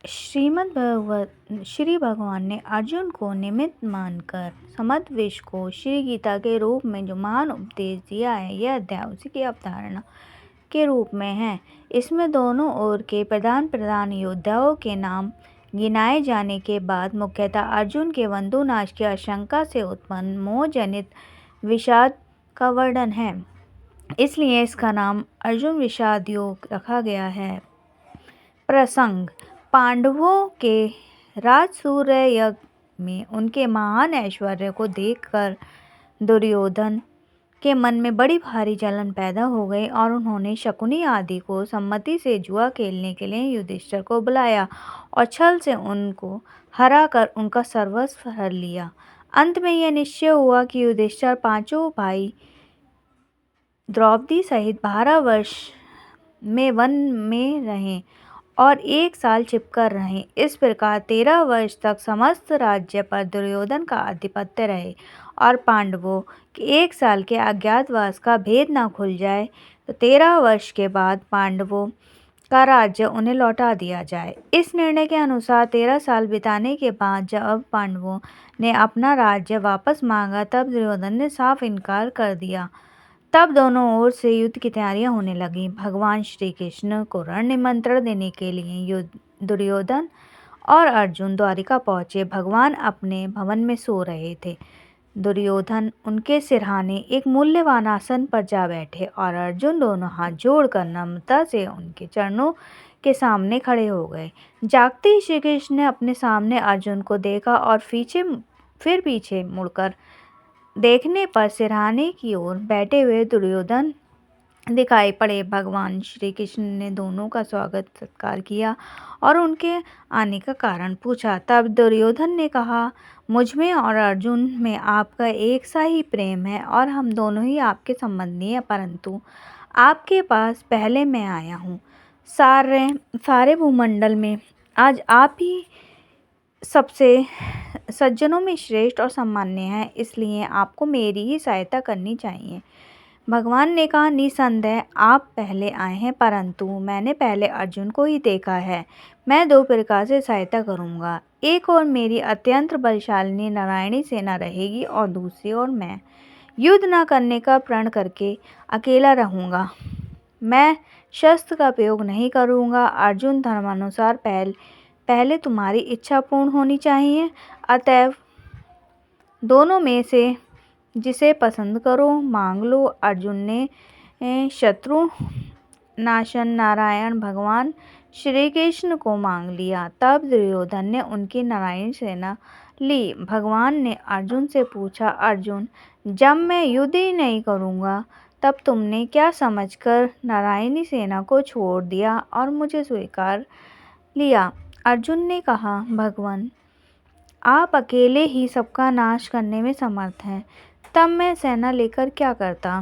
श्रीमद् भगवत श्री भगवान ने अर्जुन को निमित्त मानकर समस्त विश्व को श्री गीता के रूप में जो महान उपदेश दिया है, यह अध्याय उसी की अवधारणा के रूप में है। इसमें दोनों ओर के प्रधान योद्धाओं के नाम गिनाए जाने के बाद मुख्यतः अर्जुन के बंधुनाश की आशंका से उत्पन्न मोहजनित विषाद का वर्णन है। इसलिए इसका नाम अर्जुन विषाद योग रखा गया है। प्रसंग: पांडवों के राजसूय यज्ञ में उनके महान ऐश्वर्य को देखकर दुर्योधन के मन में बड़ी भारी जलन पैदा हो गई और उन्होंने शकुनी आदि को सम्मति से जुआ खेलने के लिए युधिष्ठिर को बुलाया और छल से उनको हराकर उनका सर्वस्व हर लिया। अंत में यह निश्चय हुआ कि युधिष्ठिर पांचों भाई द्रौपदी सहित 12 वर्ष में वन में रहें और 1 साल छिपकर रहें। इस प्रकार 13 वर्ष तक समस्त राज्य पर दुर्योधन का आधिपत्य रहे और पांडवों के 1 साल के अज्ञातवास का भेद न खुल जाए तो 13 वर्ष के बाद पांडवों का राज्य उन्हें लौटा दिया जाए। इस निर्णय के अनुसार 13 साल बिताने के बाद जब पांडवों ने अपना राज्य वापस मांगा तब दुर्योधन ने साफ इनकार कर दिया। तब दोनों ओर से युद्ध की तैयारियां होने लगीं। भगवान श्री कृष्ण को रण निमंत्रण देने के लिए दुर्योधन और अर्जुन द्वारिका पहुंचे। भगवान अपने भवन में सो रहे थे। दुर्योधन उनके सिरहाने एक मूल्यवान आसन पर जा बैठे और अर्जुन दोनों हाथ जोड़कर नम्रता से उनके चरणों के सामने खड़े हो गए। जागते ही श्री कृष्ण ने अपने सामने अर्जुन को देखा और फिर पीछे मुड़कर देखने पर सिरहाने की ओर बैठे हुए दुर्योधन दिखाई पड़े। भगवान श्री कृष्ण ने दोनों का स्वागत सत्कार किया और उनके आने का कारण पूछा। तब दुर्योधन ने कहा, मुझ में और अर्जुन में आपका एक सा ही प्रेम है और हम दोनों ही आपके संबंधी हैं, परंतु आपके पास पहले मैं आया हूँ। सारे भूमंडल में आज आप ही सबसे सज्जनों में श्रेष्ठ और सम्मान्य हैं, इसलिए आपको मेरी ही सहायता करनी चाहिए। भगवान ने कहा, निसंदेह आप पहले आए हैं, परंतु मैंने पहले अर्जुन को ही देखा है। मैं 2 प्रकार से सहायता करूंगा। एक ओर मेरी अत्यंत बलशालिनी नारायणी सेना रहेगी और दूसरी ओर मैं युद्ध न करने का प्रण करके अकेला रहूंगा। मैं शस्त्र का प्रयोग नहीं करूंगा। अर्जुन, धर्मानुसार पहले तुम्हारी इच्छा पूर्ण होनी चाहिए, अतएव दोनों में से जिसे पसंद करो मांग लो। अर्जुन ने शत्रु नाशन नारायण भगवान श्री कृष्ण को मांग लिया। तब दुर्योधन ने उनकी नारायणी सेना ली। भगवान ने अर्जुन से पूछा, अर्जुन, जब मैं युद्ध ही नहीं करूँगा तब तुमने क्या समझकर नारायणी सेना को छोड़ दिया और मुझे स्वीकार लिया? अर्जुन ने कहा, भगवान, आप अकेले ही सबका नाश करने में समर्थ हैं, तब मैं सेना लेकर क्या करता।